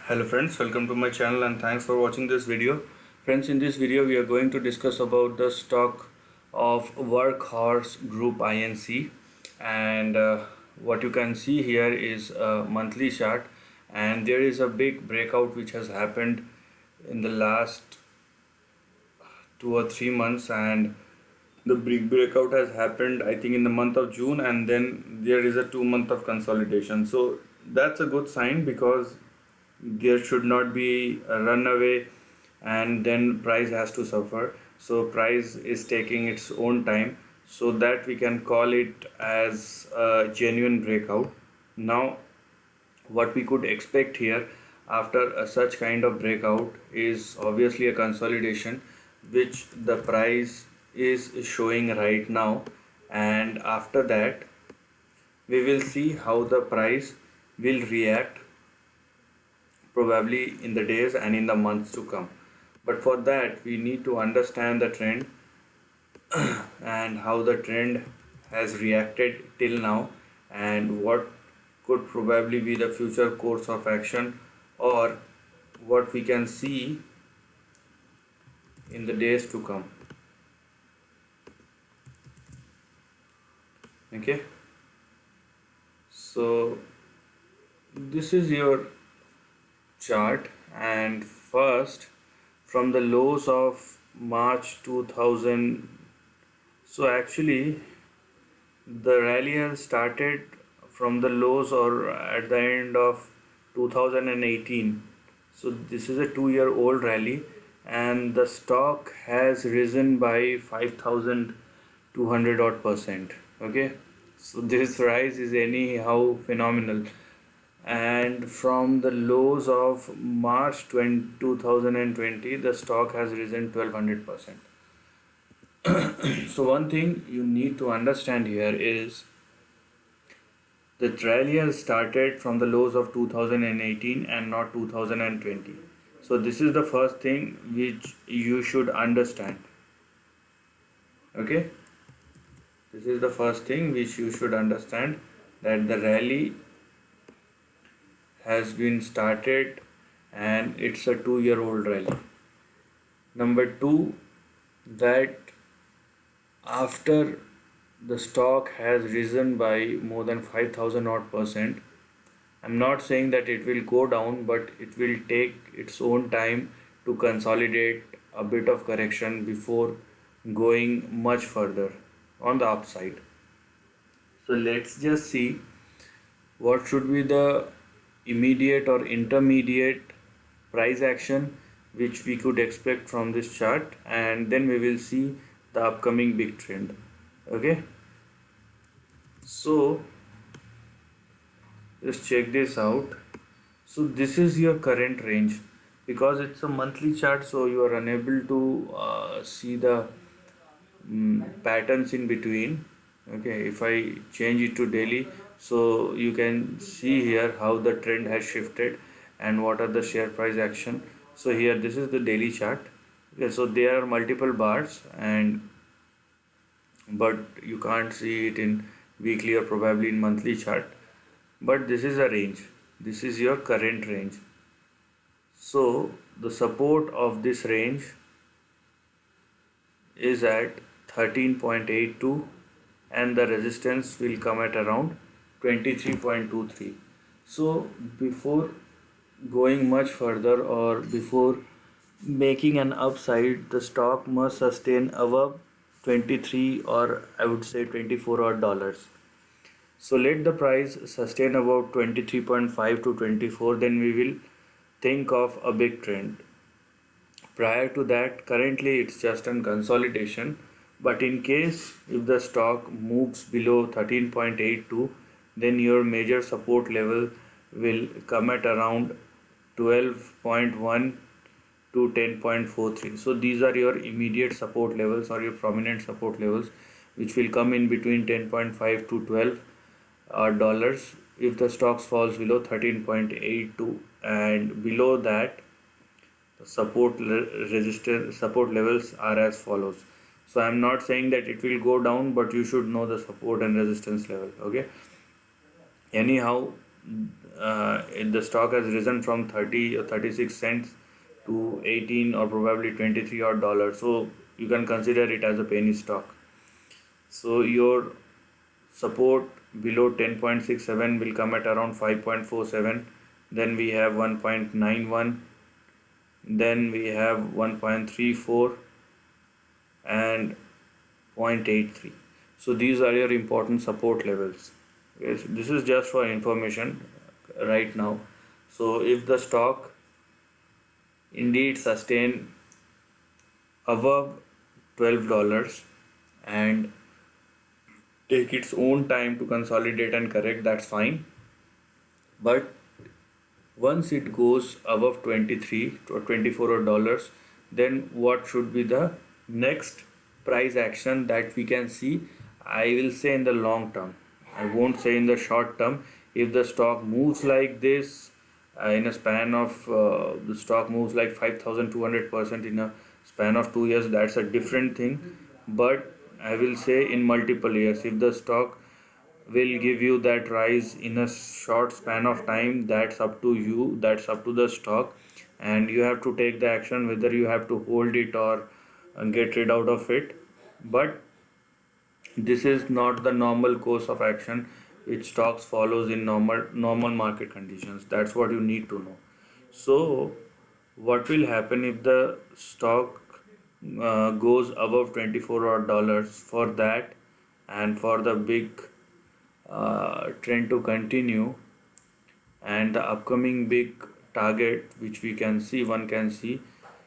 Hello friends, welcome to my channel and thanks for watching this video. Friends, in this video we are going to discuss about the stock of Workhorse Group Inc. and what you can see here is a monthly chart, and there is a big breakout which has happened in the last 2 or 3 months, and the big breakout has happened I think in the month of June, and then there is a 2 month of consolidation. So that's a good sign because there should not be a runaway and then price has to suffer. So price is taking its own time, so that we can call it as a genuine breakout. Now what we could expect here after such kind of breakout is obviously a consolidation, which the price is showing right now, and after that we will see how the price will react probably in the days and in the months to come. But for that we need to understand the trend and how the trend has reacted till now, and what could probably be the future course of action, or what we can see in the days to come. Okay, so this is your chart, and first from the lows of March 2000. So actually the rally has started from the lows or at the end of 2018. So this is a 2 year old rally, and the stock has risen by 5200 odd percent. Okay, so this rise is anyhow phenomenal, and from the lows of March 2020 the stock has risen 1200%. So one thing you need to understand here is the rally has started from the lows of 2018 and not 2020. So this is the first thing which you should understand. Okay, this is the first thing which you should understand, that the rally has been started and it's a 2 year old rally. Number two, that after the stock has risen by more than 5000 odd percent, I'm not saying that it will go down, but it will take its own time to consolidate a bit of correction before going much further on the upside. So let's just see what should be the immediate or intermediate price action which we could expect from this chart, and then we will see the upcoming big trend. Okay, so just check this out. So this is your current range. Because it's a monthly chart, so you are unable to see the patterns in between. Okay, if I change it to daily, so you can see here how the trend has shifted and what are the share price action. So here this is the daily chart. Okay, so there are multiple bars, and but you can't see it in weekly or probably in monthly chart, but this is a range. This is your current range. So the support of this range is at 13.82, and the resistance will come at around 23.23. So before going much further, or before making an upside, the stock must sustain above 23, or I would say 24 odd dollars. So let the price sustain about 23.5 to 24, then we will think of a big trend. Prior to that, currently it's just an consolidation, but in case if the stock moves below 13.82, then your major support level will come at around 12.1 to 10.43. So these are your immediate support levels or your prominent support levels, which will come in between 10.5 to 12 dollars if the stocks falls below 13.82, and below that the support levels are as follows. So I'm not saying that it will go down, but you should know the support and resistance level. Okay, anyhow, the stock has risen from 30 or 36 cents to 18 or probably 23 odd dollars. So you can consider it as a penny stock. So your support below 10.67 will come at around 5.47. Then we have 1.91. Then we have 1.34 and 0.83. So these are your important support levels. Yes, this is just for information right now. So if the stock indeed sustain above $12 and take its own time to consolidate and correct, that's fine. But once it goes above 23 or 24 dollars, then what should be the next price action that we can see? I will say in the long term, I won't say in the short term. If the stock moves like this, in a span of the stock moves like 5200% in a span of 2 years, that's a different thing. But I will say in multiple years, if the stock will give you that rise in a short span of time, that's up to you, that's up to the stock, and you have to take the action whether you have to hold it or get rid out of it. But this is not the normal course of action which stocks follows in normal market conditions. That's what you need to know. So what will happen if the stock goes above 24 odd dollars? For that and for the big trend to continue and the upcoming big target which one can see.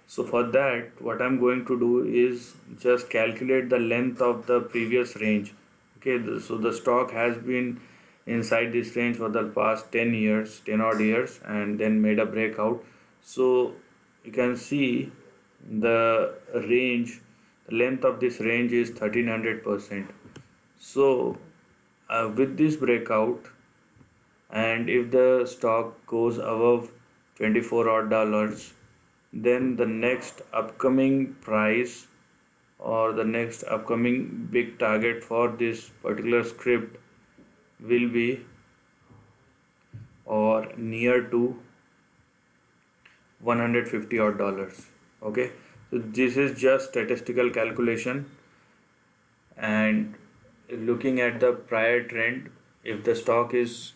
So for that, what I'm going to do is just calculate the length of the previous range. Okay, so the stock has been inside this range for the past 10 years, 10 odd years, and then made a breakout. So you can see the range, the length of this range is 1300%. So with this breakout, and if the stock goes above 24 odd dollars, then the next upcoming price or the next upcoming big target for this particular script will be or near to 150 odd dollars. Okay, so this is just statistical calculation, and looking at the prior trend, if the stock is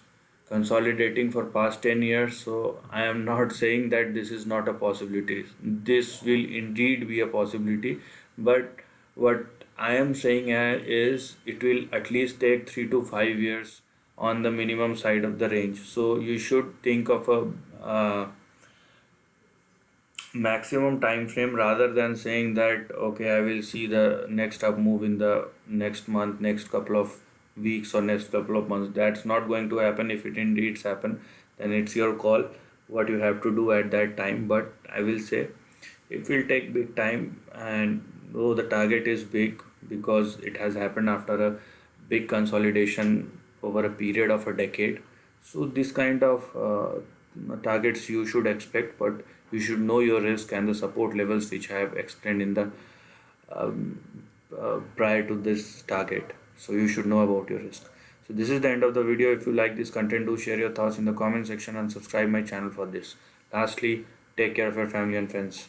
consolidating for past 10 years, so I am not saying that this is not a possibility. This will indeed be a possibility, but what I am saying is it will at least take 3 to 5 years on the minimum side of the range. So you should think of a maximum time frame rather than saying that okay, I will see the next up move in the next month, next couple of weeks or next couple of months. That's not going to happen. If it indeed happen, then it's your call what you have to do at that time. But I will say it will take big time, and though the target is big because it has happened after a big consolidation over a period of a decade. So this kind of targets you should expect, but you should know your risk and the support levels which I have explained in the prior to this target. So you should know about your risk. So this is the end of the video. If you like this content, do share your thoughts in the comment section and subscribe my channel for this. Lastly, take care of your family and friends.